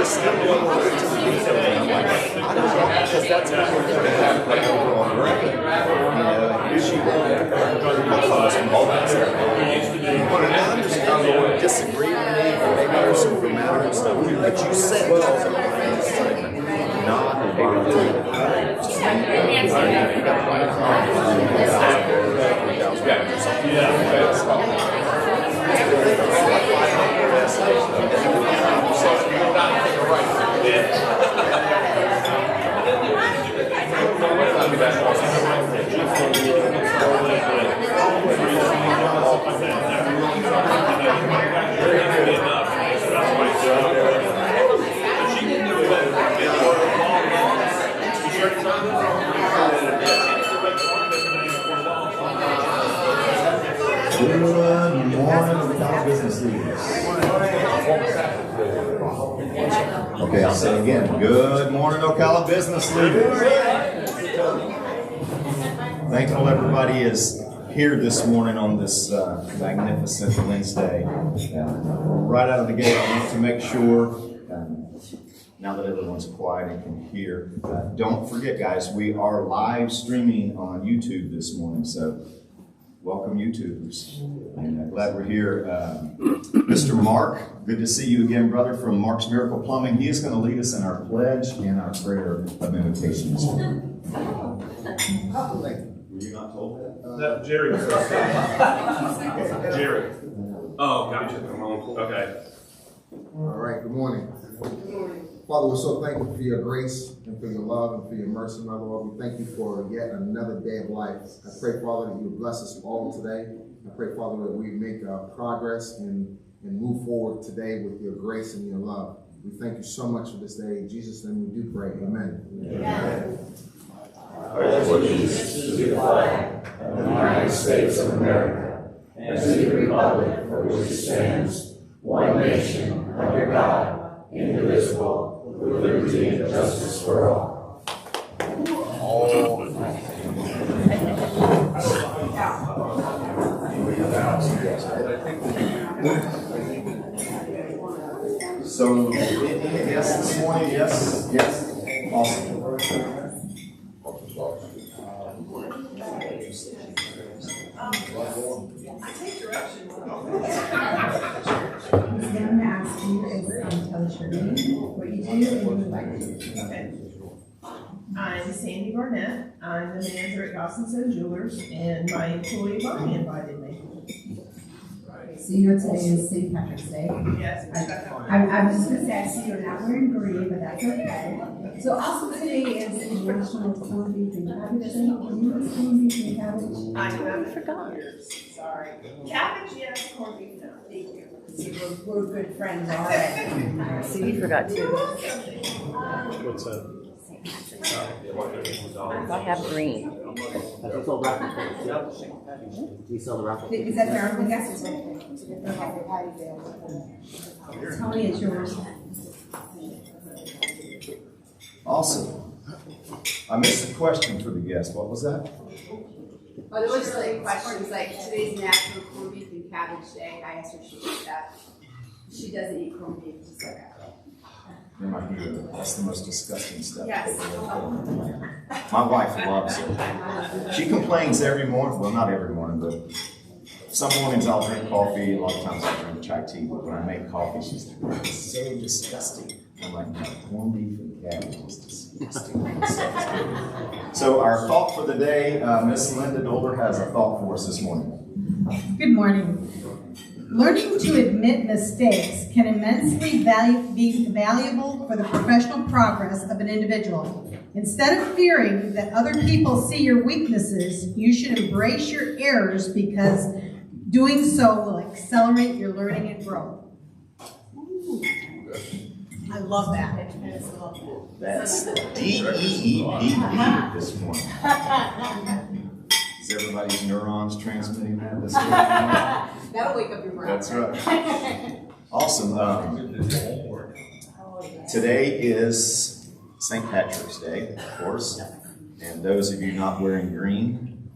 still a little bit to the detail. I'm like, I don't know, because that's what we're going to have like over on Ray. You know, and she calls from all that stuff. But I understand you would disagree with me, or maybe there's some grammatical stuff, but you said also not able to. Good morning, Ocala business leaders. Okay, I'll say it again. Good morning, Ocala business leaders. Thankful everybody is here this morning on this magnificent Wednesday. Right out of the gate, I want to make sure, now that everyone's quiet and can hear, don't forget, guys, we are live streaming on YouTube this morning, so welcome, YouTubers. And glad we're here. Mr. Mark, good to see you again, brother, from Mark's Miracle Plumbing. He is going to lead us in our pledge and our prayer of invitation this morning. Were you not told that? No, Jerry was supposed to. Jerry. Oh, gotcha. Okay. All right, good morning. Father, we're so thankful for your grace and for your love and for your mercy, my Lord. We thank you for yet another day of life. I pray, Father, that you would bless us all today. I pray, Father, that we make progress and move forward today with your grace and your love. We thank you so much for this day. In Jesus' name we do pray. Amen. Amen. Allegiance to the flag of the United States of America and to the republic for which it stands, one nation, under God, indivisible, with liberty and justice for all. So, yes, this morning, yes, awesome. I'm going to ask you to tell us your name, what you do, and who you like to. Okay. I'm Sandy Barnett. I'm the manager at Gossens Jewelers, and my employee Bonnie invited me. So you know today is St. Patrick's Day. Yes. I was just going to say, I see you're not wearing green, but that's okay. So also today is National Corned Beef and Cabbage Day. Can you eat corned beef and cabbage? I haven't forgot. Sorry. Cabbage, yes. Corned beef, no. Thank you. See, we're good friends already. See, you forgot too. What's that? I have green. We sell raffle tickets. We sell the raffle tickets. Is that fair? I guess it's okay. Tony, it's yours. Awesome. I missed the question for the guest. What was that? Oh, there was just like questions like today's National Corned Beef and Cabbage Day. I asked her if she did that. She doesn't eat corned beef, just like that. That's the most disgusting stuff. Yes. My wife loves it. She complains every morning. Well, not every morning, but some mornings I'll drink coffee. A lot of times I drink chai tea. But when I make coffee, she's like, "It's so disgusting." I'm like, "No, corned beef and cabbage is disgusting." So our thought for the day, Miss Linda Dolder has a thought for us this morning. Good morning. Learning to admit mistakes can immensely be valuable for the professional progress of an individual. Instead of fearing that other people see your weaknesses, you should embrace your errors because doing so will accelerate your learning and growth. I love that. That's DEEP this morning. Is everybody's neurons transmitting that this morning? That'll wake up your brain. That's right. Awesome. Today is St. Patrick's Day, of course. And those of you not wearing green,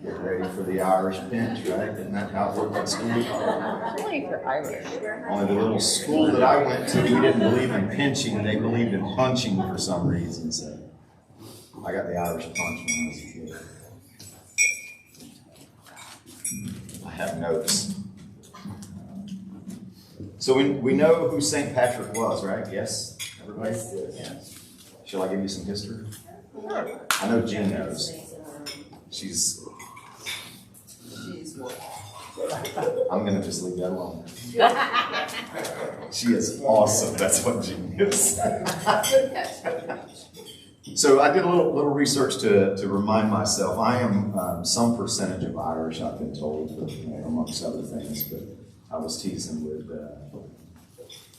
Get ready for the Irish pinch, right? Isn't that how it worked at school? Only if you're Irish. Only the little school that I went to, we didn't believe in pinching. They believed in punching for some reason. So I got the Irish punch when I was a kid. I have notes. So we know who St. Patrick was, right? Yes? Everybody? Yes. Shall I give you some history? I know Jen knows. I'm going to just leave that alone. She is awesome. That's what Jen is. So I did a little research to remind myself. I am some percentage of Irish, I've been told, amongst other things. But I was teasing with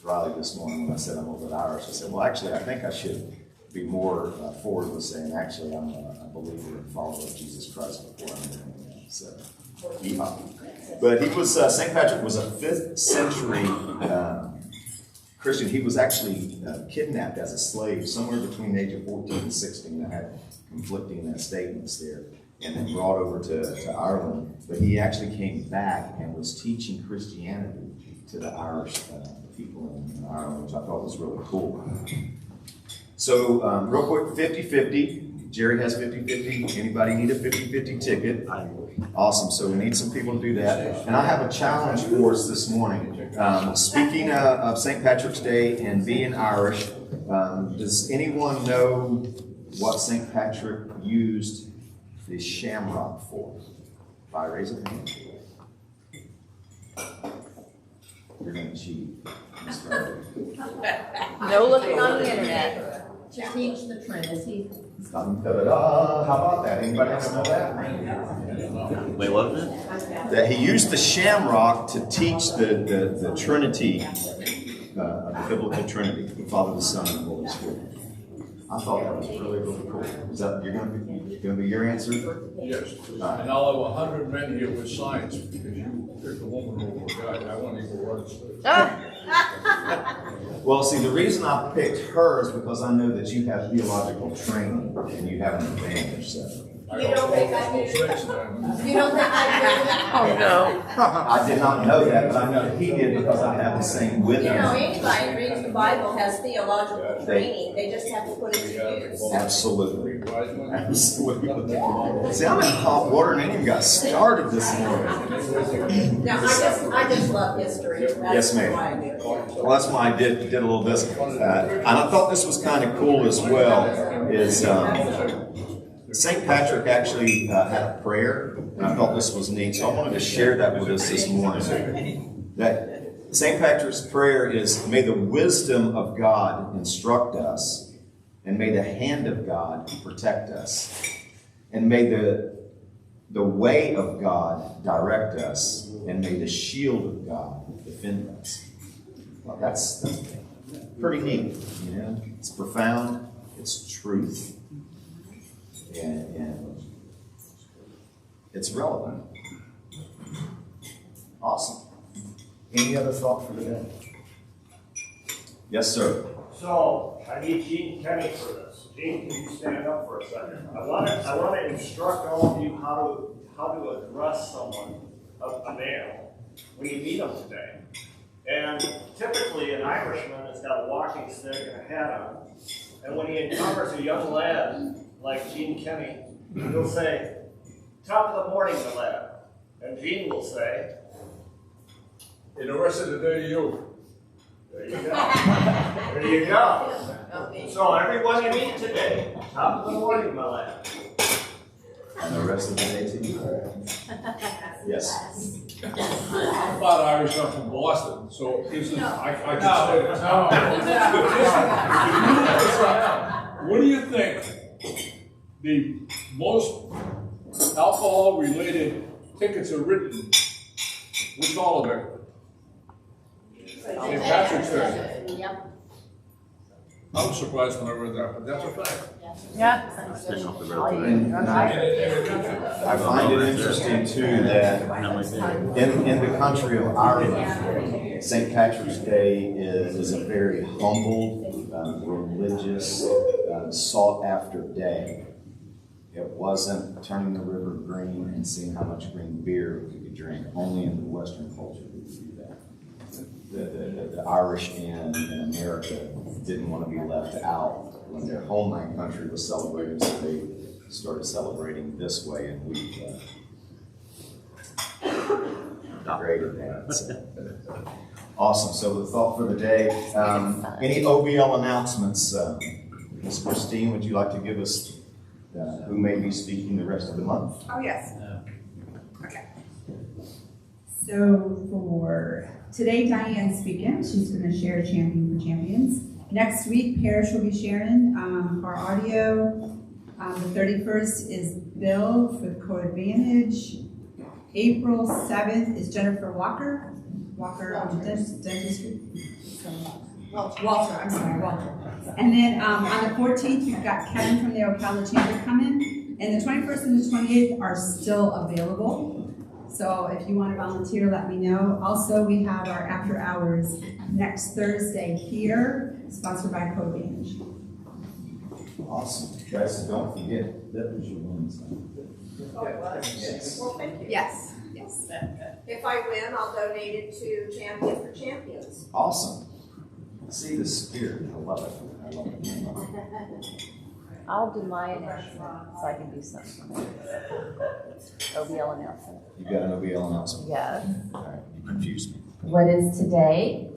Riley this morning when I said I'm a little bit Irish. I said, well, actually, I think I should be more forward with saying, actually, I'm a believer and follower of Jesus Christ before I'm doing that. So, but he was, St. Patrick was a 5th century Christian. He was actually kidnapped as a slave somewhere between the age of 14 and 16. I had conflicting statements there, and then brought over to Ireland. But he actually came back and was teaching Christianity to the Irish people in Ireland, which I thought was really cool. So, real quick, 50-50. Jerry has 50-50. Anybody need a 50-50 ticket? Awesome. So we need some people to do that. And I have a challenge for us this morning. Speaking of St. Patrick's Day and being Irish, does anyone know what St. Patrick used the shamrock for? If I raise a hand. You're going to cheat. No looking on the internet. To teach the Trinity. How about that? Anybody else know that? Wait, what was it? That he used the shamrock to teach the Trinity, the biblical Trinity, the Father, the Son, and the Holy Spirit. I thought that was really, really cool. Is that going to be your answer? Yes. And I'll have 100 men here with signs because you picked a woman over a guy. I want to go run slaves. Well, see, the reason I picked her is because I know that you have theological training and you have an advantage. So. You don't think I knew that? You don't think I knew that? Oh, no. I did not know that, but I know that he did because I have the same with him. You know, anybody who reads the Bible has theological training. They just have to put it to use. Absolutely. Absolutely. See, I'm in hot water and I even got started this morning. Now, I just love history. Yes, ma'am. Well, that's why I did a little bit. And I thought this was kind of cool as well, is St. Patrick actually had a prayer, and I thought this was neat, so I wanted to share that with us this morning. That St. Patrick's prayer is, may the wisdom of God instruct us, and may the hand of God protect us, and may the way of God direct us, and may the shield of God defend us. Well, that's pretty neat, you know. It's profound, it's truth. And it's relevant. Awesome. Any other thought for today? Yes, sir. So I need Gene Kenny for this. Gene, can you stand up for a second? I want to instruct all of you how to address someone, a male, when you meet them today. And typically an Irishman has got a walking stick and a hat on, and when he encounters a young lad like Gene Kenny, he'll say, "Top of the morning, my lad." And Gene will say, And the rest of the day, you. "There you go." There you go. So everyone you meet today, top of the morning, my lad. And the rest of the day to you. Yes. I'm not Irish, I'm from Boston, so this is, I can say that. What do you think the most alcohol-related tickets are written? Which holiday? St. Patrick's Day. Yep. I was surprised when I read that, but that's a fact. Yeah. And I find it interesting too that in the country of Ireland, St. Patrick's Day is a very humble, religious, sought-after day. It wasn't turning the river green and seeing how much green beer we could drink. Only in the Western culture did we do that. The Irish in America didn't want to be left out when their homeland country was celebrating, so they started celebrating this way, and we created that. So. Awesome. So the thought for the day, any OBL announcements? Ms. Christine, would you like to give us who may be speaking the rest of the month? Oh, yes. Okay. So for today, Diane's speaking. She's going to share Champion for Champions. Next week, Parrish will be sharing our audio. The 31st is Bill for Code Advantage. April 7th is Jennifer Walker Dentistry. Walter. And then on the 14th, you've got Kevin from the Ocala Chamber coming. And the 21st and the 28th are still available. So if you want to volunteer, let me know. Also, we have our after hours next Thursday here, sponsored by Code Advantage. Awesome. Guys, don't forget, that was your women's night. Oh, it was? Yes. Well, thank you. Yes. If I win, I'll donate it to Champion for Champions. Awesome. See the spirit. I love it. I love it. I'll do my announcement so I can do something. OBL announcement. You got an OBL announcement? Yes. All right, you confused me. What is today?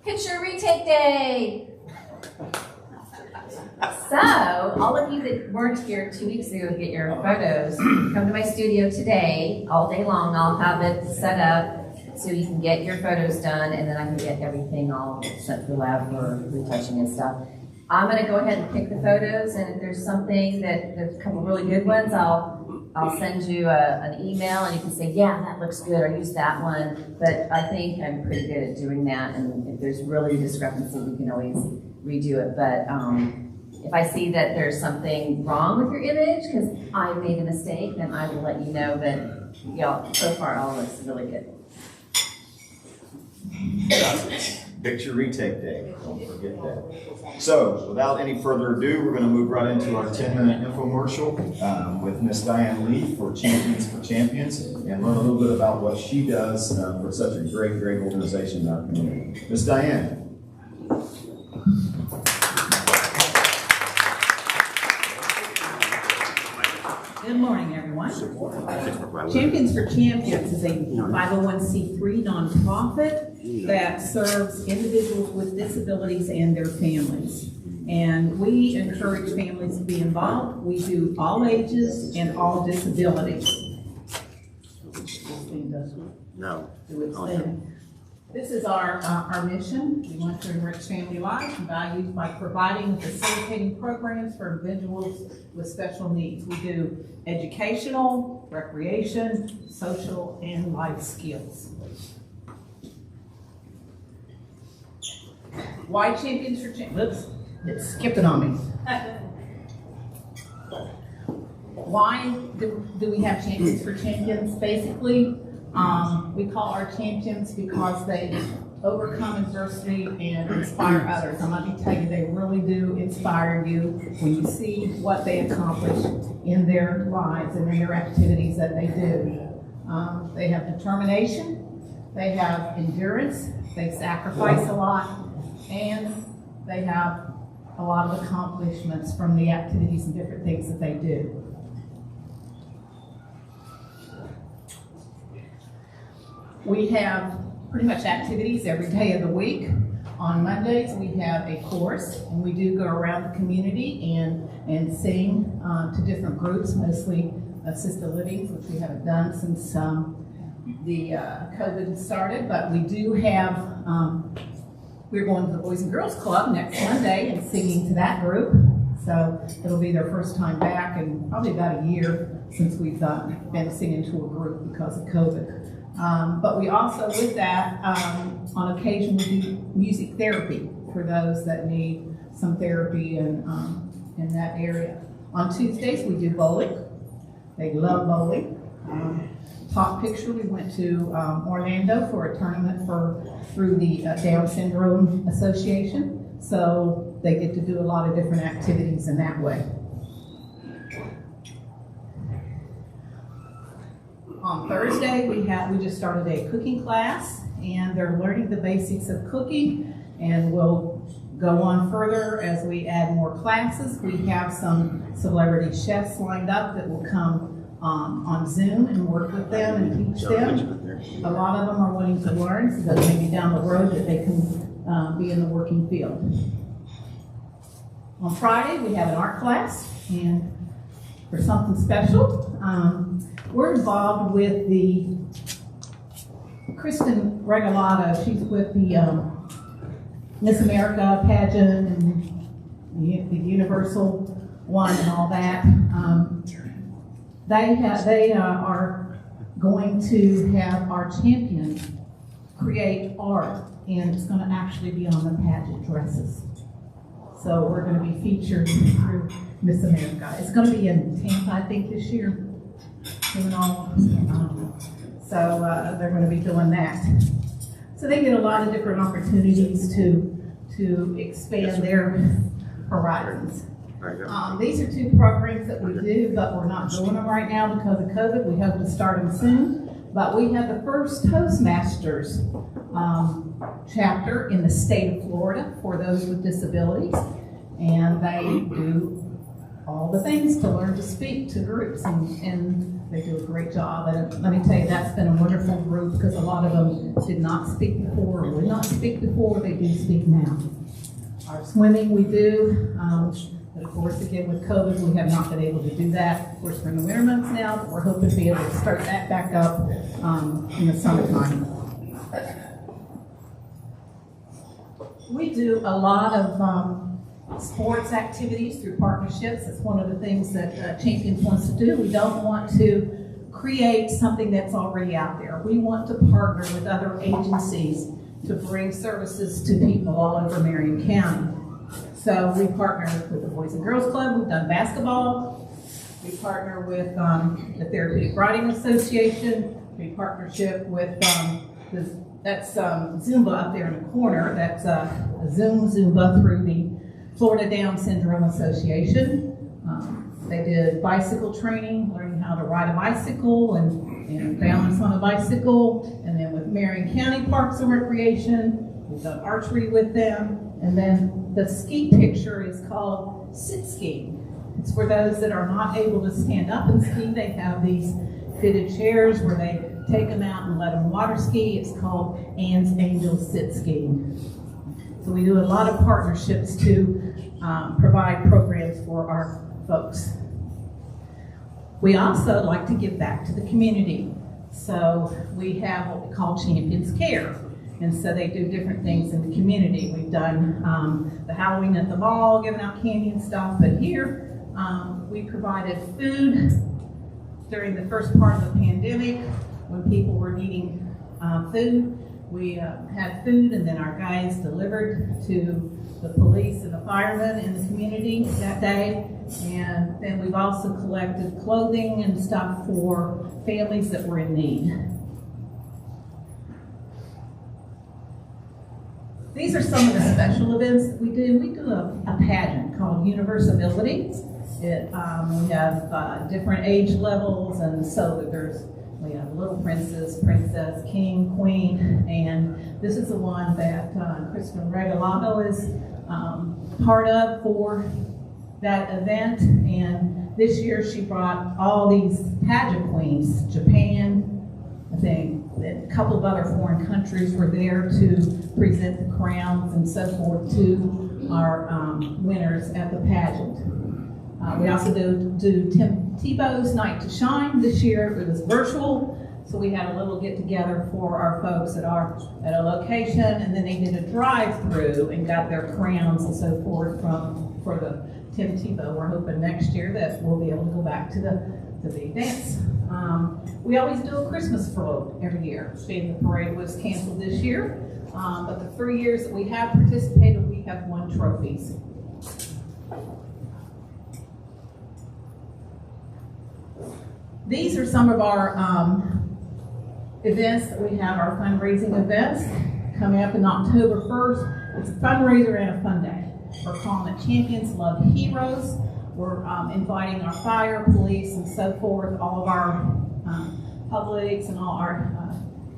Picture retake day. So, all of you that weren't here 2 weeks ago to get your photos, come to my studio today, all day long. I'll have it set up so you can get your photos done, and then I can get everything all sent to the lab for retouching and stuff. I'm going to go ahead and pick the photos, and if there's something there's a couple really good ones, I'll send you an email, and you can say, yeah, that looks good, or use that one. But I think I'm pretty good at doing that, and if there's really a discrepancy, we can always redo it. But if I see that there's something wrong with your image, because I made a mistake, then I will let you know. But y'all, so far, all looks really good. Picture retake day. Don't forget that. So, without any further ado, we're going to move right into our 10-minute infomercial with Miss Diane Lee for Champions, and learn a little bit about what she does for such a great organization in our community. Miss Diane. Good morning, everyone. Champions for Champions is a 501c3 nonprofit that serves individuals with disabilities and their families. And we encourage families to be involved. We do all ages and all disabilities. No. This is our mission. We want to enrich family lives and values by providing and facilitating programs for individuals with special needs. We do educational, recreation, social, and life skills. Why Champions for Champions? Oops, it's skipping on me. Why do we have Champions for Champions? Basically, we call our champions because they overcome adversity and inspire others. I'm going to tell you, they really do inspire you when you see what they accomplish in their lives and in their activities that they do. They have determination, they have endurance, they sacrifice a lot, and they have a lot of accomplishments from the activities and different things that they do. We have pretty much activities every day of the week. On Mondays, we have a course, and we do go around the community and sing to different groups, mostly assisted living, which we haven't done since the COVID started. But we do have, we're going to the Boys and Girls Club next Monday and singing to that group. So it'll be their first time back in probably about a year since we've been singing to a group because of COVID. But we also, with that, on occasion we do music therapy for those that need some therapy in that area. On Tuesdays we do bowling. They love bowling. Top picture, we went to Orlando for a tournament through the Down Syndrome Association. So they get to do a lot of different activities in that way. On Thursday, we just started a cooking class, and they're learning the basics of cooking, and we'll go on further as we add more classes. We have some celebrity chefs lined up that will come on Zoom and work with them and teach them. A lot of them are wanting to learn, so that maybe down the road that they can be in the working field. On Friday, we have an art class, and for something special, we're involved with the Kristen Regalado. She's with the Miss America pageant and the Universal one and all that. They are going to have our champions create art, and it's going to actually be on the pageant dresses. So we're going to be featured through Miss America. It's going to be in Tampa, I think, this year. So they're going to be doing that. So they get a lot of different opportunities to expand their horizons. These are two programs that we do, but we're not doing them right now because of COVID. We hope to start them soon. But we have the first Toastmasters chapter in the state of Florida for those with disabilities. And they do all the things to learn to speak to groups, and they do a great job. And let me tell you, that's been a wonderful group because a lot of them did not speak before or would not speak before. They do speak now. Our swimming we do, but of course, again, with COVID, we have not been able to do that. Of course, we're in the winter months now, but we're hoping to be able to start that back up in the summertime. We do a lot of sports activities through partnerships. It's one of the things that Champions wants to do. We don't want to create something that's already out there. We want to partner with other agencies to bring services to people all over Marion County. So we partner with the Boys and Girls Club. We've done basketball. We partner with the Therapeutic Writing Association. We partnership with that's Zumba up there in the corner. That's Zumba through the Florida Down Syndrome Association. They did bicycle training, learning how to ride a bicycle and balance on a bicycle. And then with Marion County Parks and Recreation, we've done archery with them. And then the ski picture is called sit skiing. It's for those that are not able to stand up and ski. They have these fitted chairs where they take them out and let them water ski. It's called Ann's Angel Sit Skiing. So we do a lot of partnerships to provide programs for our folks. We also like to give back to the community. So we have what we call Champions Care. And so they do different things in the community. We've done the Halloween at the mall, giving out candy and stuff. But here, we provided food during the first part of the pandemic when people were needing food. We had food, and then our guys delivered to the police and the firemen in the community that day. And then we've also collected clothing and stuff for families that were in need. These are some of the special events that we do. We do a pageant called Universability. We have different age levels, and so that we have little princess, king, queen, and this is the one that Kristen Regalado is part of for that event. And this year she brought all these pageant queens, Japan, I think, a couple of other foreign countries were there to present the crowns and so forth to our winners at the pageant. We also do Tim Tebow's Night to Shine. This year it was virtual, so we had a little get together for our folks at a location, and then they did a drive-through and got their crowns and so forth for the Tim Tebow. We're hoping next year that we'll be able to go back to the big dance. We always do a Christmas float every year. The parade was canceled this year, but the 3 years that we have participated, we have won trophies. These are some of our events that we have, our fundraising events coming up in October 1st. It's a fundraiser and a fun day. We're calling it Champions Love Heroes. We're inviting our fire, police, and so forth, all of our Publix and all our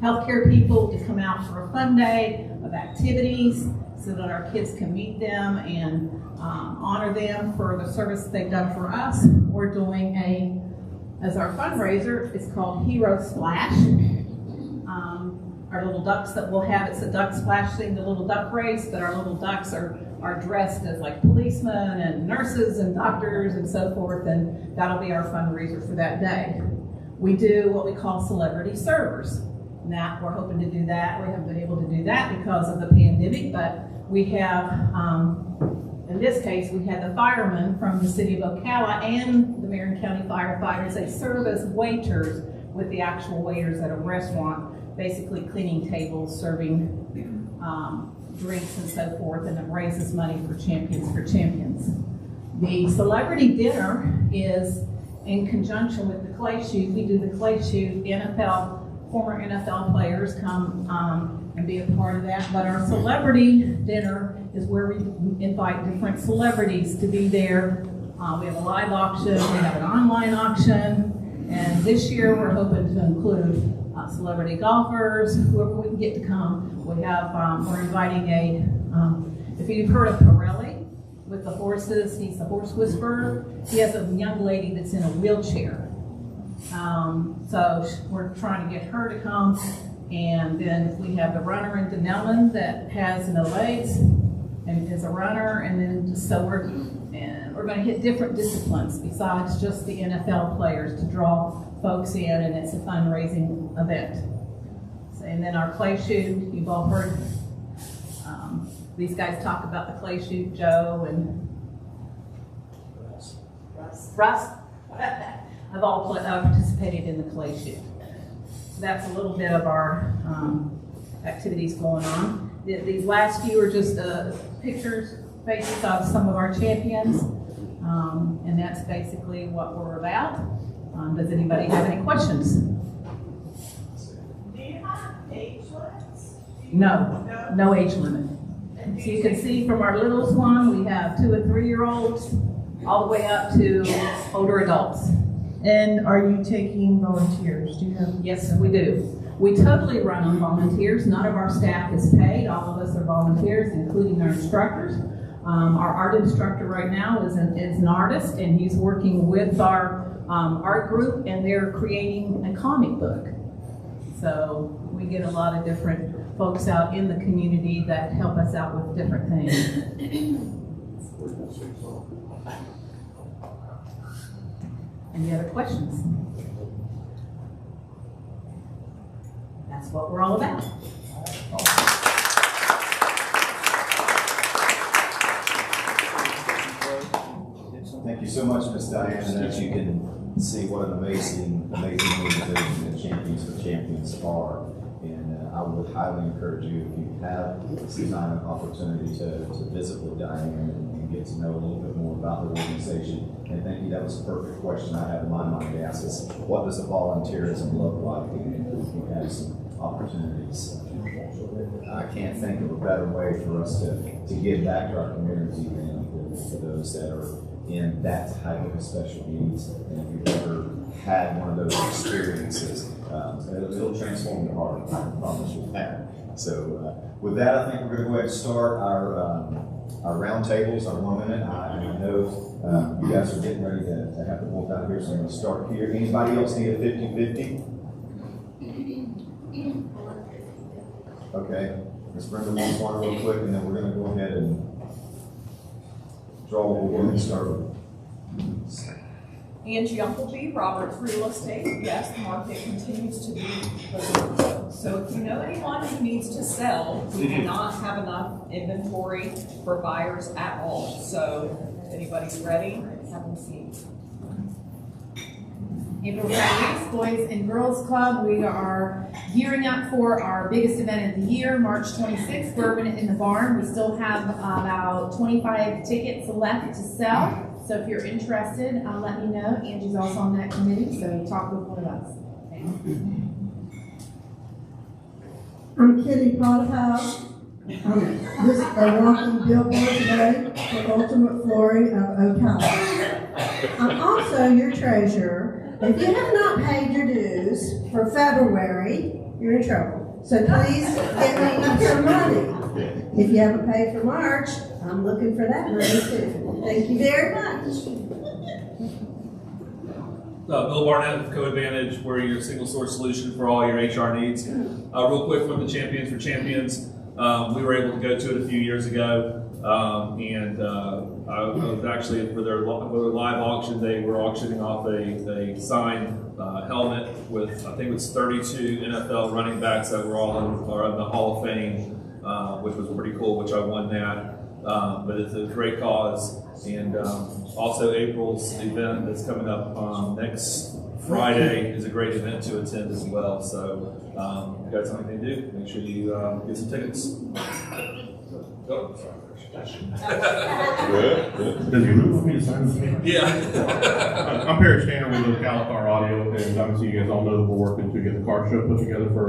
healthcare people to come out for a fun day of activities so that our kids can meet them and honor them for the service they've done for us. We're doing as our fundraiser, it's called Hero Splash. Our little ducks that we'll have, it's a duck splash thing, the little duck race, but our little ducks are dressed as like policemen and nurses and doctors and so forth, and that'll be our fundraiser for that day. We do what we call celebrity servers. Now, we're hoping to do that. We haven't been able to do that because of the pandemic, but we have, in this case, we had the firemen from the city of Ocala and the Marion County firefighters. They serve as waiters with the actual waiters at a restaurant, basically cleaning tables, serving drinks and so forth, and it raises money for Champions. The celebrity dinner is in conjunction with the clay shoot. We do the clay shoot. Former NFL players come and be a part of that. But our celebrity dinner is where we invite different celebrities to be there. We have a live auction, we have an online auction, and this year we're hoping to include celebrity golfers, whoever we can get to come. We have, we're inviting if you've heard of Pirelli with the horses, he's the horse whisperer. He has a young lady that's in a wheelchair. So we're trying to get her to come. And then we have the runner in Denellen that has no legs and is a runner. And then so we're going to hit different disciplines besides just the NFL players to draw folks in, and it's a fundraising event. So, and then our clay shoot, you've all heard these guys talk about the clay shoot, Joe and Russ. I've all participated in the clay shoot. So that's a little bit of our activities going on. These last few are just pictures, faces of some of our champions, and that's basically what we're about. Does anybody have any questions? Do you have age limits? No age limit. So you can see from our littlest one, we have 2 and 3-year-olds, all the way up to older adults. And are you taking volunteers? Do you have? Yes, we do. We totally run on volunteers. None of our staff is paid. All of us are volunteers, including our instructors. Our art instructor right now is an artist, and he's working with our art group, and they're creating a comic book. So we get a lot of different folks out in the community that help us out with different things. Any other questions? That's what we're all about. Thank you so much, Ms. Diane. And as you can see, what an amazing organization that Champions for Champions are. And I would highly encourage you, if you have some time and opportunity, to visit with Diane and get to know a little bit more about the organization. And thank you, that was a perfect question I had in my mind to ask is, what does the volunteerism look like? And if you have some opportunities. I can't think of a better way for us to give back to our community than for those that are in that type of special needs. And if you've ever had one of those experiences, it'll transform your heart. I can promise you that. So with that, I think we're going to go ahead and start our round tables, our 1 minute. I know you guys are getting ready to have to walk out here, so I'm going to start here. Anybody else need a 50-50? Okay, Ms. Brenda wants one real quick, and then we're going to go ahead and draw what we're going to start with. Angie Umpleby, Roberts Real Estate. Yes, the market continues to be low. So if you know anyone who needs to sell, we do not have enough inventory for buyers at all. So if anybody's ready, have them see. April 7th, Boys and Girls Club. We are gearing up for our biggest event of the year, March 26th, Bourbon in the Barn. We still have about 25 tickets left to sell. So if you're interested, let me know. Angie's also on that committee, so talk with one of us. I'm Kitty Potthouse. This is a walking billboard today for Ultimate Flooring of Ocala. I'm also your treasurer, If you have not paid your dues for February, you're in trouble. So please get me your money. If you haven't paid for March, I'm looking for that money too. Thank you very much. Bill Barnett with Co-Advantage. We're your single source solution for all your HR needs. Real quick from the Champions for Champions. We were able to go to it a few years ago. I was actually for their live auction. They were auctioning off a signed helmet with, I think it was 32 NFL running backs that were all in the Hall of Fame, which was pretty cool, which I won that. But it's a great cause. And also April's event that's coming up next Friday is a great event to attend as well. So if you got something to do, make sure you get some tickets. Oh, sorry. Does he move for me to sign this paper? Yeah. I'm Perry Stanner with Ocala Car Audio, and obviously you guys all know that we're working to get the car show put together for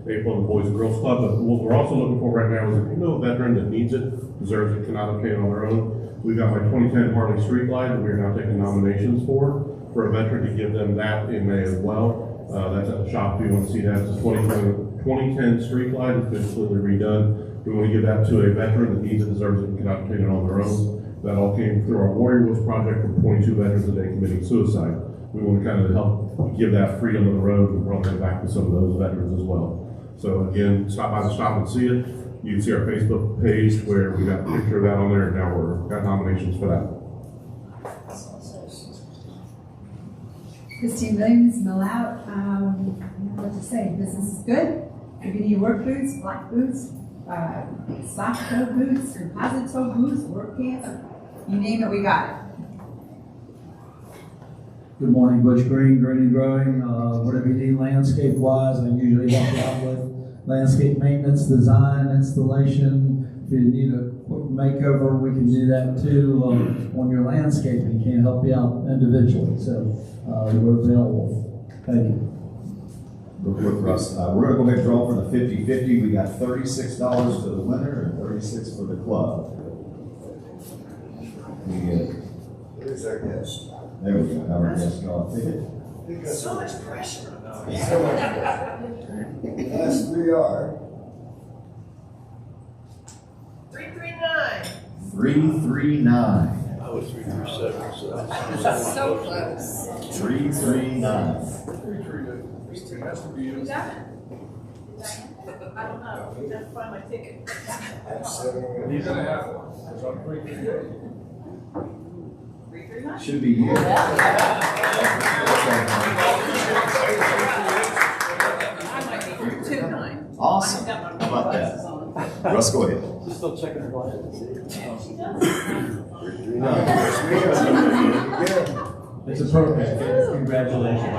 April and the Boys and Girls Club. But what we're also looking for right now is if you know a veteran that needs it, deserves it, cannot obtain it on their own, we've got my 2010 Harley Street Glide that we're now taking nominations for a veteran to give them that in May as well. That's at the shop if you want to see that. It's a 2010 Street Glide. It's been completely redone. We want to give that to a veteran that needs it, deserves it, and cannot obtain it on their own. That all came through our Warrior Wheels project from 22 veterans a day committing suicide. We want to kind of help give that freedom on the road and bring it back to some of those veterans as well. So again, stop by the shop and see it. You can see our Facebook page where we got a picture of that on there, and now we've got nominations for that. Christine Williams, Mill Out. What to say? Business is good. We're giving you work boots, black boots, soft toe boots, composite toe boots, work pants. You name it, we got it. Good morning, Butch Green, Green and Growing. Whatever you need landscape-wise, I usually help you out with landscape maintenance, design, installation. If you need a quick makeover, we can do that too on your landscaping. Can't help you out individually, so we're available. Thank you. Real quick, Russ, we're going to go ahead and draw for the 50-50. We got $36 for the winner and $36 for the club. Where's our guest? There we go. Now we're just going to So much pressure. Yes, we are. 339. 339. I was 337, So close. 339. You got it? I don't know. We have to find my ticket. He's gonna have one. It's on 338. 339. Should be you. I might be 329. Awesome. How about that? Russ, go ahead. Just still checking her glasses. It's a program. Congratulations.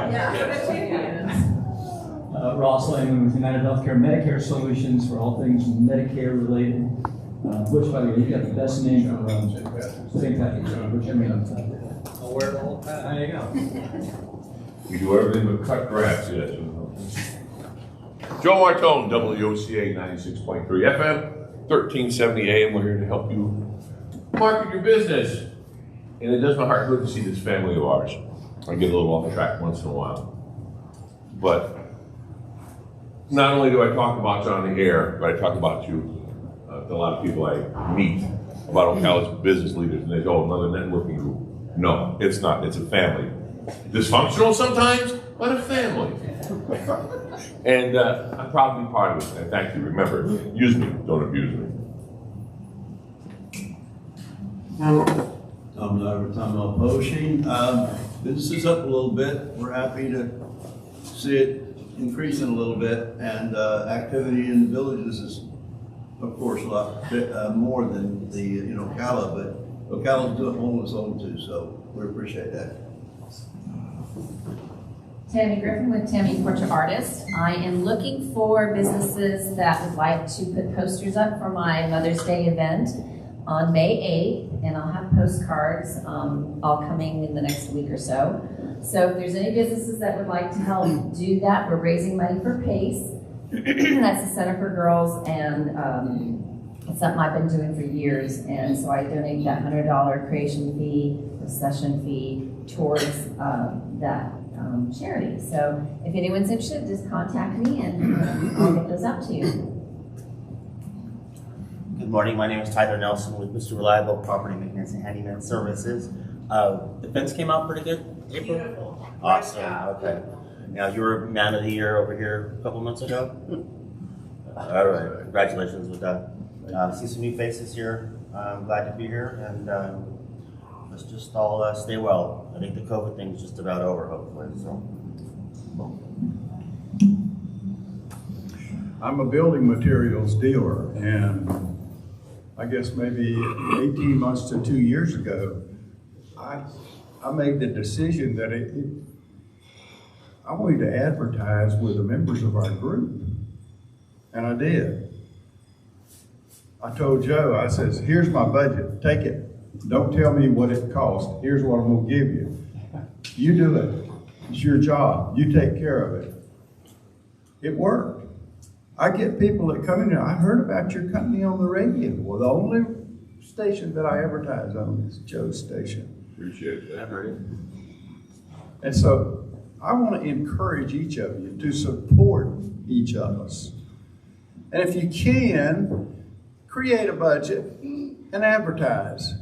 Ross Lehman with United Healthcare Medicare Solutions for all things Medicare related. Butch, by the way, you got the best name for St. Patrick's Day. What's your name? I'll wear it all the time. There you go. We do everything but cut grass, yes. Joe Martone, WOCA 96.3 FM, 1370 AM. We're here to help you market your business. And it does my heart good to see this family of ours. I get a little off track once in a while. But not only do I talk about you on the air, but I talk about you to a lot of people I meet about Ocala's business leaders, and they go, oh, another networking group. No, it's not. It's a family. Dysfunctional sometimes, but a family. And I'm proud to be part of it. And thank you. Remember, use me, don't abuse me. I'm Tom Poshing. Business is up a little bit. We're happy to see it increasing a little bit, and activity in the villages is, of course, a lot more than the Ocala, but Ocala's doing homeless home too, so we appreciate that. Tammy Griffin with Tammy Portrait Artist. I am looking for businesses that would like to put posters up for my Mother's Day event on May 8th, and I'll have postcards all coming in the next week or so. So if there's any businesses that would like to help do that, we're raising money for PACE. That's the Center for Girls, and it's something I've been doing for years, and so I donate that $100 creation fee, the session fee, towards that charity. So if anyone's interested, just contact me and I'll get those out to you. Good morning, my name is Tyler Nelson with Mr. Reliable Property Maintenance and Handyman Services. The fence came out pretty good, April? Beautiful. Awesome, okay. Now, you were Man of the Year over here a couple months ago? All right, congratulations with that. See some new faces here. I'm glad to be here, and let's just all stay well. I think the COVID thing is just about over, hopefully, so. I'm a building materials dealer, and I guess maybe 18 months to 2 years ago, I made the decision that I wanted to advertise with the members of our group, and I did. I told Joe, I says, here's my budget, take it. Don't tell me what it costs. Here's what I'm gonna give you. You do it. It's your job. You take care of it. It worked. I get people that come in here, I heard about your company on the radio. Well, the only station that I advertise on is Joe's station. Appreciate that. I've heard it. And so I want to encourage each of you to support each of us. And if you can, create a budget and advertise.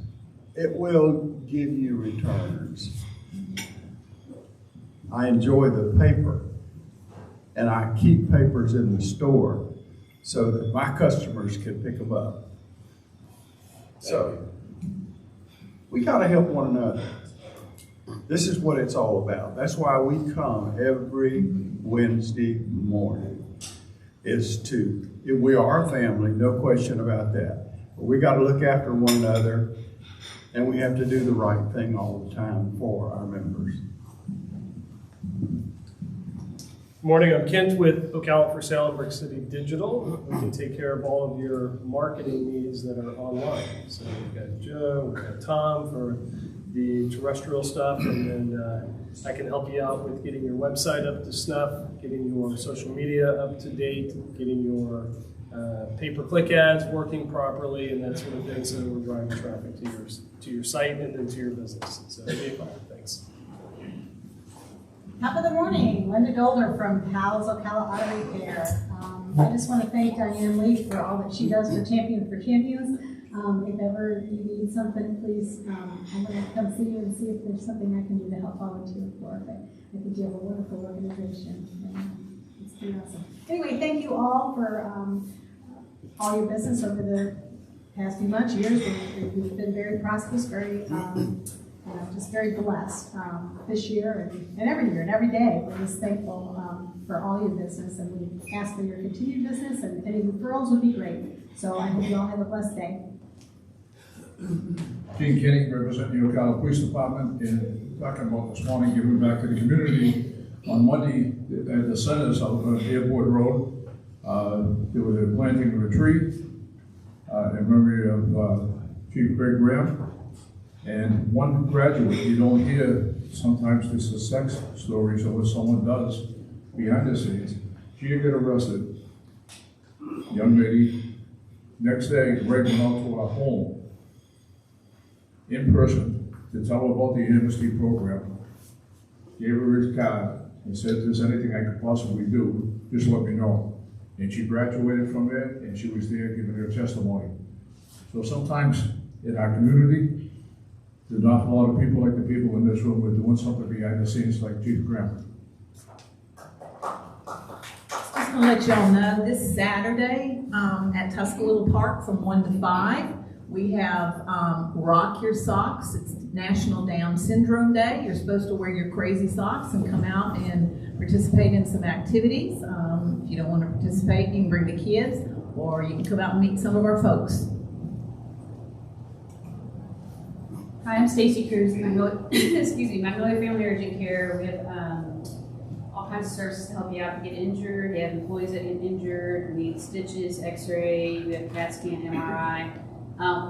It will give you returns. I enjoy the paper, and I keep papers in the store so that my customers can pick them up. So we got to help one another. This is what it's all about. That's why we come every Wednesday morning. We are a family, no question about that. But we got to look after one another, and we have to do the right thing all the time for our members. Morning, I'm Kent with Ocala for Sale and Brick City Digital. We can take care of all of your marketing needs that are online. So we've got Joe, we've got Tom for the terrestrial stuff, and then I can help you out with getting your website up to snuff, getting your social media up to date, getting your pay-per-click ads working properly, and that sort of thing, so that we're driving traffic to your site and then to your business. So thanks. Top of the morning, Linda Golder from Powell's Ocala Auto Repair. I just want to thank Diane Lee for all that she does for Champions. If ever you need something, please, I'm going to come see you and see if there's something I can do to help volunteer for. But I think you have a wonderful organization. And it's pretty awesome. Anyway, thank you all for all your business over the past few months, years. We've been very prosperous, very just very blessed this year and every year and every day. We're just thankful for all your business, and we ask for your continued business, and any referrals would be great. So I hope you all have a blessed day. Gene Kenny, representing the Ocala Police Department, and talking about this morning, giving back to the community. On Monday at the Centers out on Airport Road, there was a planting of a tree in memory of Chief Greg Graham. And one graduate, you don't hear sometimes this is sex stories of what someone does behind the scenes. She get arrested, young lady. Next day, Greg went out to our home in person to tell her about the amnesty program. Gave her his card and said, if there's anything I could possibly do, just let me know. And she graduated from there, and she was there giving her testimony. So sometimes in our community, there's not a lot of people like the people in this room who are doing something behind the scenes like Chief Graham. Just want to let y'all know, this Saturday at Tuscaloosa Park from 1 to 5, we have Rock Your Socks. It's National Down Syndrome Day. You're supposed to wear your crazy socks and come out and participate in some activities. If you don't want to participate, you can bring the kids, or you can come out and meet some of our folks. Hi, I'm Stacy Cruz, Magnolia Family Urgent Care. We have all kinds of services to help you out if you get injured. You have employees that get injured, need stitches, x-ray, we have CAT scan, MRI.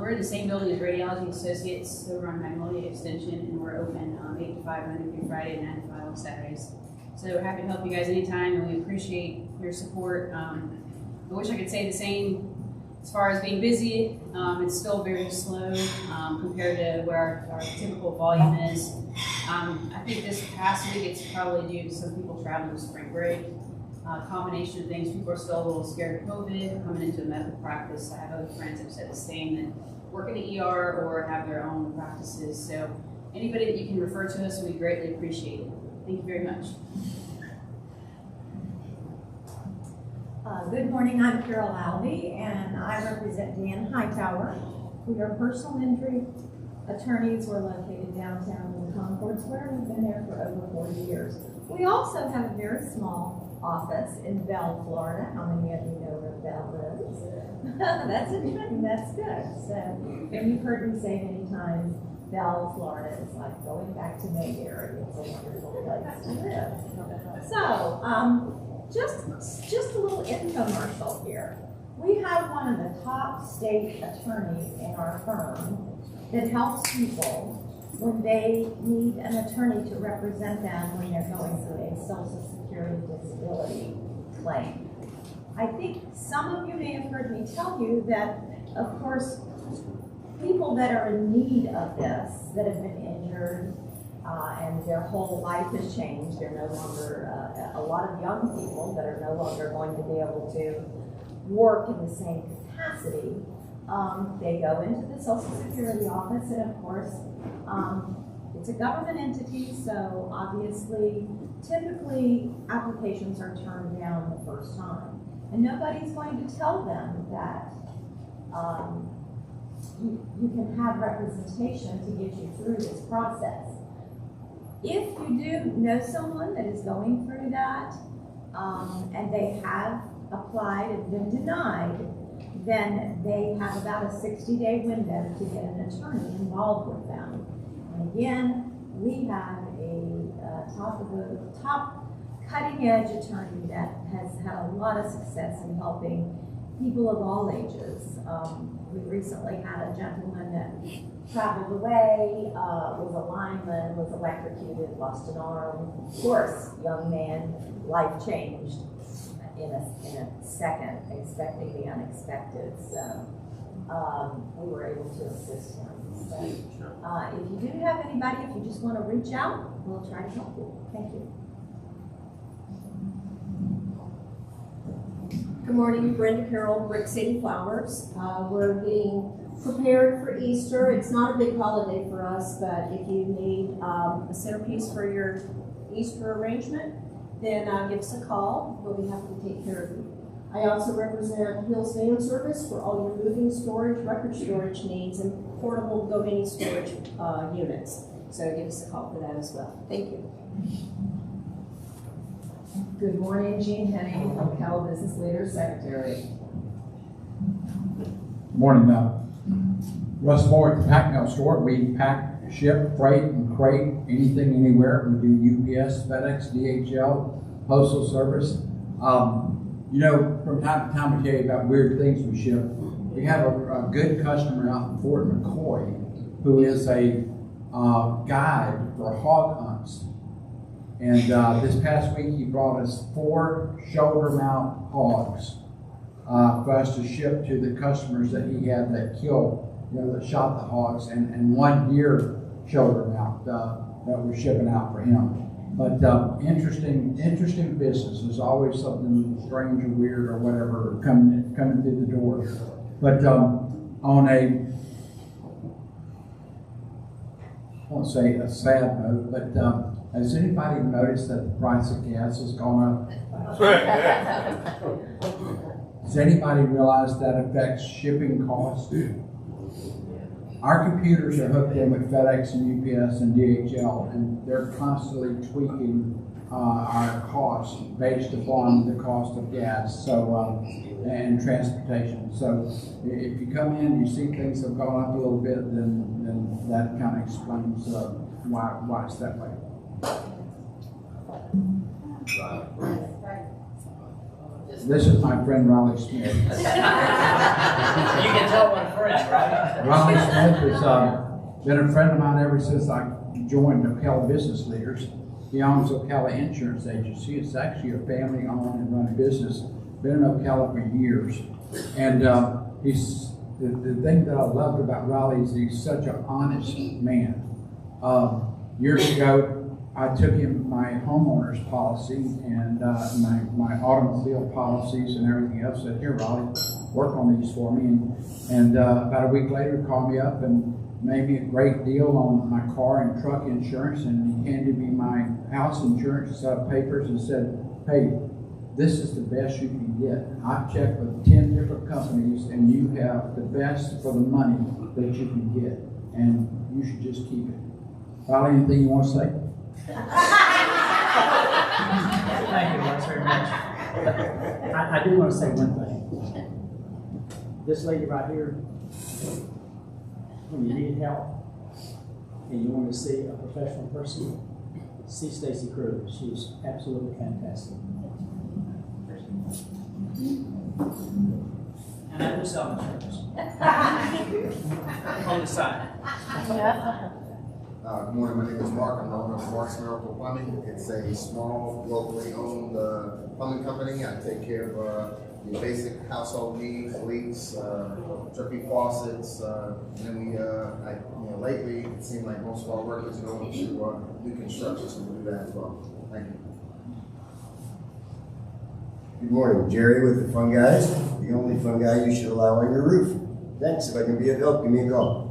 We're in the same building as Radiology Associates over on Magnolia Extension, and we're open 8 to 5 Monday through Friday, 9 to 5 on Saturdays. So we're happy to help you guys anytime, and we appreciate your support. I wish I could say the same as far as being busy. It's still very slow compared to where our typical volume is. I think this past week it's probably due to some people traveling to spring break. Combination of things, people are still a little scared of COVID, coming into a medical practice. I have other friends who have said the same, that work in the ER or have their own practices. So anybody that you can refer to us, we greatly appreciate it. Thank you very much. Good morning, I'm Carol Albee, and I represent Dan Hightower. We are personal injury attorneys. We're located downtown in Concord Square. We've been there for over 40 years. We also have a very small office in Bell, Florida. How many of you know where Bell is? That's interesting, that's good. So, and you've heard me say many times, Bell, Florida is like going back to Mayberry. It's a wonderful place to live. So, just a little infomercial here. We have one of the top state attorneys in our firm that helps people when they need an attorney to represent them when they're going through a Social Security disability claim. I think some of you may have heard me tell you that, of course, people that are in need of this, that have been injured, and their whole life has changed. They're no longer, a lot of young people that are no longer going to be able to work in the same capacity. They go into the Social Security office, and of course, it's a government entity, so obviously, typically, applications are turned down the first time. And nobody's going to tell them that you can have representation to get you through this process. If you do know someone that is going through that, and they have applied and been denied, then they have about a 60-day window to get an attorney involved with them. And again, we have a top cutting-edge attorney that has had a lot of success in helping people of all ages. We recently had a gentleman that traveled away, was a lineman, was electrocuted, lost an arm. Of course, young man, life changed in a second, expecting the unexpected. So we were able to assist him. So, if you do have anybody, if you just want to reach out, we'll try to help you. Thank you. Good morning, Brenda Carroll, Brick City Flowers. We're getting prepared for Easter. It's not a big holiday for us, but if you need a centerpiece for your Easter arrangement, then give us a call. We'll be happy to take care of you. I also represent Hills Van Service for all your moving, storage, record storage needs, and portable go-mini storage units. So give us a call for that as well. Thank you. Good morning, Jean Henning, Ocala Business Leader Secretary. Good morning, Russ Moore at the Pack Mail Store. We pack, ship, freight, and crate, anything, anywhere. We do UPS, FedEx, DHL, Postal Service. You know, from time to time we tell you about weird things we ship. We have a good customer out in Fort McCoy who is a guide for hog hunts. And this past week he brought us 4 shoulder mount hogs for us to ship to the customers that he had that killed, that shot the hogs, and 1 deer shoulder mount that we're shipping out for him. But interesting business. There's always something strange or weird or whatever coming through the door. But on a, I won't say a sad note, but has anybody noticed that the price of gas has gone up? Does anybody realize that affects shipping costs? Our computers are hooked in with FedEx and UPS and DHL, and they're constantly tweaking our costs based upon the cost of gas, so and transportation. So if you come in and you see things have gone up a little bit, then that kind of explains why it's that way. This is my friend Raleigh Smith. You can tell what friend, right? Raleigh Smith has been a friend of mine ever since I joined Ocala Business Leaders. He owns Ocala Insurance Agency. It's actually a family-owned and run business. Been in Ocala for years. And he's the thing that I loved about Raleigh is he's such an honest man. Years ago, I took him my homeowner's policy and my automobile policies and everything else. Said, "Here, Raleigh, work on these for me." And about a week later, he called me up and made me a great deal on my car and truck insurance. And he handed me my house insurance, a set of papers, and said, "Hey, this is the best you can get. I've checked with 10 different companies, and you have the best for the money that you can get, and you should just keep it." Riley, anything you want to say? Thank you, Rex, very much. I do want to say one thing. This lady right here, when you need help and you want to see a professional person, see Stacy Cruz. She's absolutely fantastic. And I do sell insurance. On the side. Good morning, my name is Mark. I'm the owner of Mark's Miracle Plumbing. It's a small, locally owned plumbing company. I take care of your basic household needs, leaks, dripping faucets, and then lately it seemed like most of our work is going to new construction, so we'll do that as well. Thank you. Good morning, Jerry with the Fun Guys. The only fun guy you should allow on your roof. Thanks. If I can be of help, give me a call.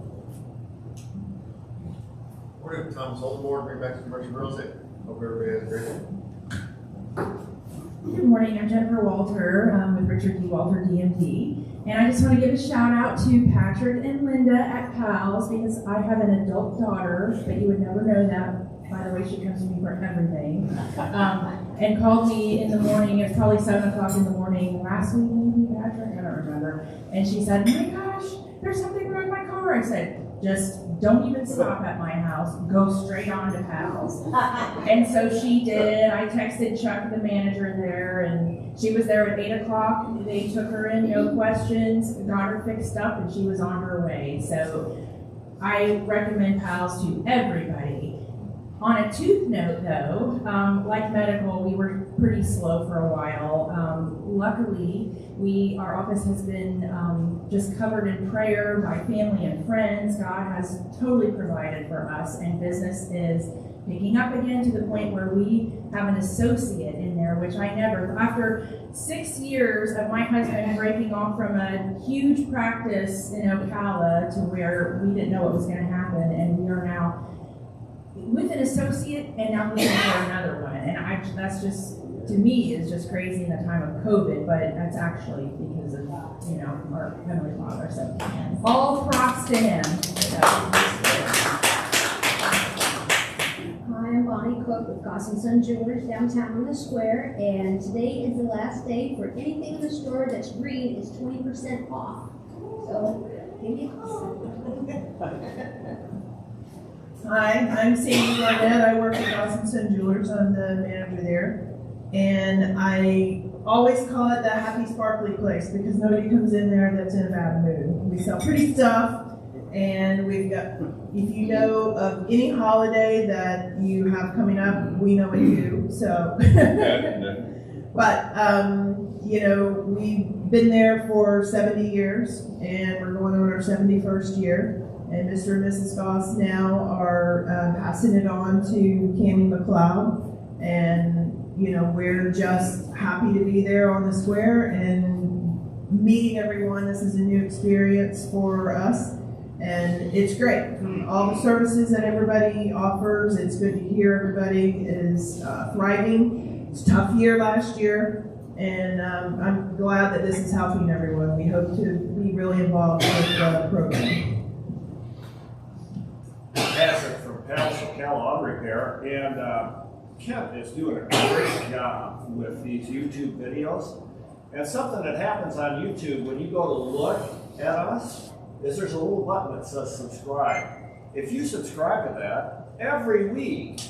Morning, Thomas Oldmore, bring back to commercial real estate. Hope everybody has a great day. Good morning, I'm Jennifer Walter with Richard D. Walter DMD. And I just want to give a shout out to Patrick and Linda at Cal's because I have an adult daughter, but you would never know that. By the way, she comes to me for everything. And called me in the morning, it was probably 7 o'clock in the morning last week, maybe, Patrick, I don't remember. And she said, "My gosh, there's something wrong with my car." I said, "Just don't even stop at my house, go straight on to Pal's." And so she did. I texted Chuck, the manager there, and she was there at 8 o'clock. They took her in, no questions, got her fixed up, and she was on her way. So I recommend Pal's to everybody. On a tooth note though, like medical, we were pretty slow for a while. Luckily, our office has been just covered in prayer by family and friends. God has totally provided for us, and business is picking up again to the point where we have an associate in there, which I never, after 6 years of my husband breaking off from a huge practice in Ocala to where we didn't know what was going to happen, and we are now with an associate and now looking for another one. And that's just, to me, is just crazy in the time of COVID, but that's actually because of, our Heavenly Father. So all props to him. Hi, I'm Bonnie Cook with Goss & Son Jewelers downtown on the square, and today is the last day for anything in the store that's green is 20% off. So, give me a call. Hi, I'm Sandy Barnett. I work at Goss & Son Jewelers. I'm the manager there. And I always call it the happy, sparkly place because nobody comes in there that's in a bad mood. We sell pretty stuff, and we've got, if you know of any holiday that you have coming up, we know what you do. So, but, we've been there for 70 years, and we're going on our 71st year. And Mr. and Mrs. Goss now are passing it on to Cammie McLeod. And, we're just happy to be there on the square and meeting everyone. This is a new experience for us. And it's great. All the services that everybody offers, it's good to hear everybody is thriving. It's a tough year last year. And I'm glad that this is helping everyone. We hope to be really involved with the program. Patrick from Pal's Ocala Auto Repair, and Kent is doing a great job with these YouTube videos. And something that happens on YouTube when you go to look at us is there's a little button that says subscribe. If you subscribe to that, every week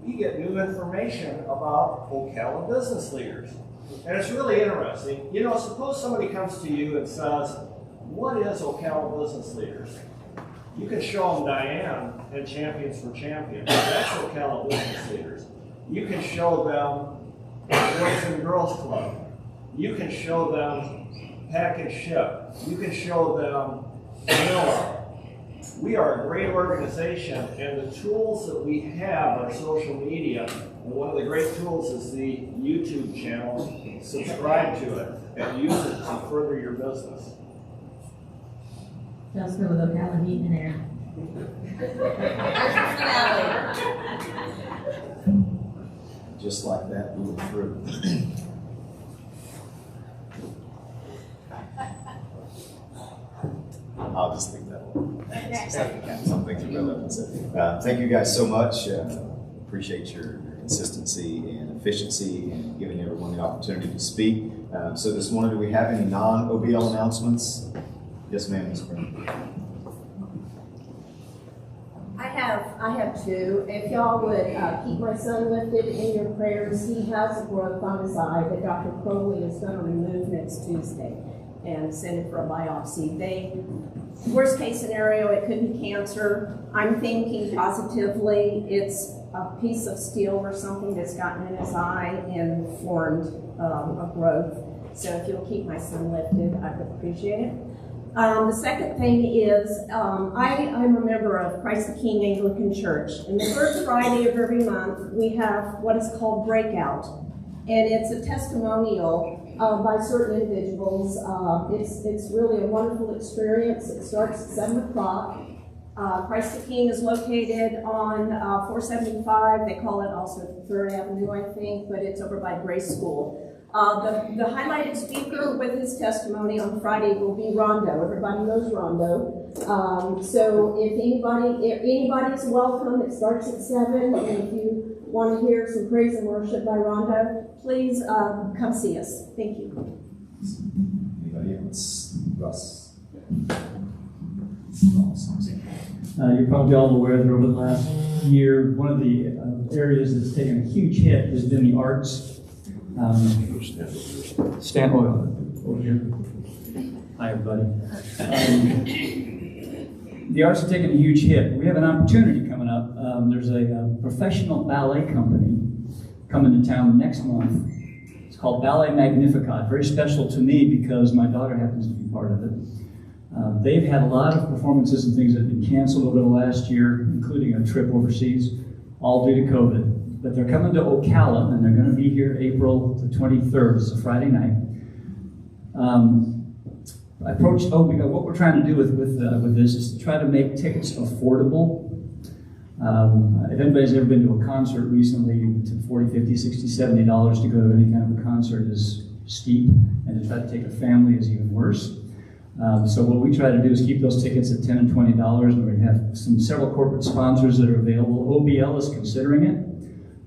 you get new information about Ocala business leaders. And it's really interesting. Suppose somebody comes to you and says, "What is Ocala business leaders?" You can show them Diane and Champions for Champions. That's Ocala business leaders. You can show them Boys and Girls Club. You can show them Pack and Ship. You can show them Manila. We are a great organization, and the tools that we have are social media. And one of the great tools is the YouTube channel. Subscribe to it and use it to further your business. Just go with Ocala Heat and Air. Just like that, we were through. I'll just leave that one. Some things are relevant. So, thank you guys so much. Appreciate your consistency and efficiency and giving everyone the opportunity to speak. So this morning, do we have any non-OBL announcements? Yes, ma'am, Ms. Brown. I have two. If y'all would keep my son lifted in your prayers, he has a growth on his eye that Dr. Crowley is going to remove next Tuesday and send it for a biopsy. Worst case scenario, it could be cancer. I'm thinking positively it's a piece of steel or something that's gotten in his eye and formed a growth. So if you'll keep my son lifted, I would appreciate it. The second thing is, I'm a member of Christ the King Anglican Church, and the first Friday of every month we have what is called Breakout, and it's a testimonial by certain individuals. It's really a wonderful experience. It starts at 7 o'clock. Christ the King is located on 475. They call it also 3rd Avenue, I think, but it's over by Grace School. The highlighted speaker with his testimony on Friday will be Rondo. Everybody knows Rondo. So if anybody is welcome, it starts at 7. And if you want to hear some praise and worship by Rondo, please come see us. Thank you. Anybody else? Russ? You're probably all aware that over the last year, one of the areas that's taken a huge hit has been the arts. Stan over here. Hi, everybody. The arts have taken a huge hit. We have an opportunity coming up. There's a professional ballet company coming to town next month. It's called Ballet Magnificat. Very special to me because my daughter happens to be part of it. They've had a lot of performances and things that have been canceled over the last year, including a trip overseas, all due to COVID. But they're coming to Ocala, and they're going to be here April the 23rd. It's a Friday night. I approached OBL. What we're trying to do with this is to try to make tickets affordable. If anybody's ever been to a concert recently, to $40, $50, $60, $70 to go to any kind of a concert is steep, and to try to take a family is even worse. So what we try to do is keep those tickets at $10 and $20, and we have several corporate sponsors that are available. OBL is considering it.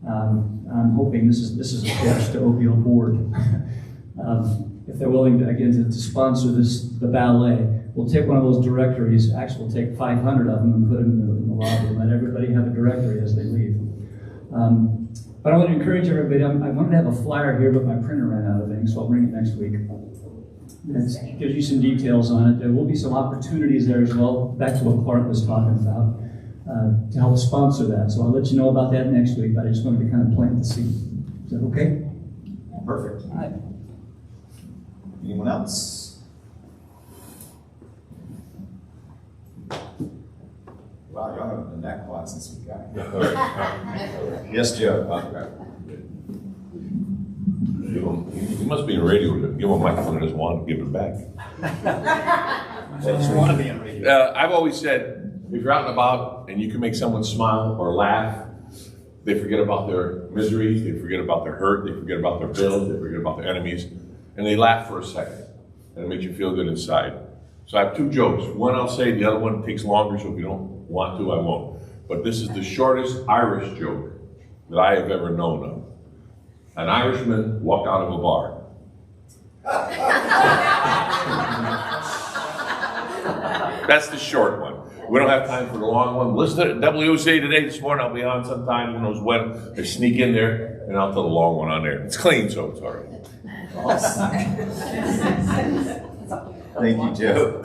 I'm hoping this is a pitch to OBL board. If they're willing to, again, to sponsor the ballet, we'll take one of those directories. Actually, we'll take 500 of them and put them in the lobby and let everybody have a directory as they leave. But I want to encourage everybody. I wanted to have a flyer here, but my printer ran out of ink, so I'll bring it next week. It gives you some details on it. There will be some opportunities there as well, back to what Clark was talking about, to help sponsor that. So I'll let you know about that next week, but I just wanted to kind of plant the seed. Is that okay? Perfect. All right. Anyone else? Wow, y'all haven't been that quiet since we got here. Yes, Joe. You must be in radio to give him a microphone and doesn't want to give it back. Just want to be in radio. I've always said, if you're out and about and you can make someone smile or laugh, they forget about their miseries, they forget about their hurt, they forget about their bills, they forget about their enemies, and they laugh for a second, and it makes you feel good inside. So I have two jokes. One I'll say, the other one takes longer, so if you don't want to, I won't. But this is the shortest Irish joke that I have ever known of. An Irishman walked out of a bar. That's the short one. We don't have time for the long one. Listen to WOCA today, this morning. I'll be on sometime, who knows when. I sneak in there, and I'll tell the long one on there. It's clean, so it's all right. Awesome. Thank you, Joe.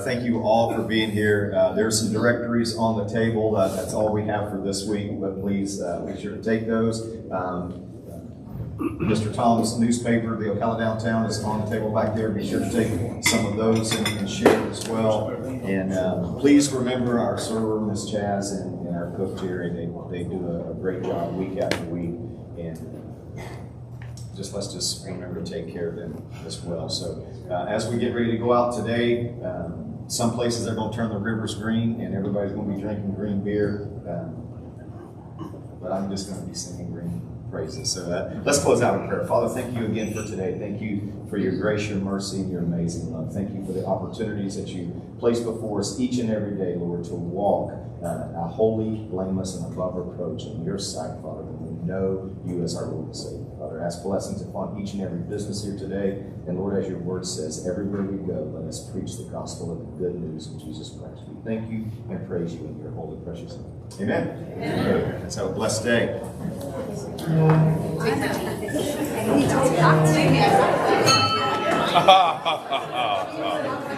Thank you all for being here. There are some directories on the table. That's all we have for this week, but please be sure to take those. Mr. Tom's newspaper, the Ocala Downtown, is on the table back there. Be sure to take some of those and share it as well. And please remember our server, Miss Chaz, and our cook, Jerry. They do a great job week after week. And let's just remember to take care of them as well. So as we get ready to go out today, some places they're going to turn the rivers green, and everybody's going to be drinking green beer. But I'm just going to be singing green praises. So let's close out in prayer. Father, thank you again for today. Thank you for your grace, your mercy, and your amazing love. Thank you for the opportunities that you place before us each and every day, Lord, to walk a holy, blameless, and above reproach in your sight, Father, that we know you as our Lord and Savior. Father, ask blessings upon each and every business here today. And Lord, as your word says, everywhere we go, let us preach the gospel of the good news of Jesus Christ. We thank you and praise you in your holy, precious name. Amen. Amen. Let's have a blessed day. Ha ha ha ha.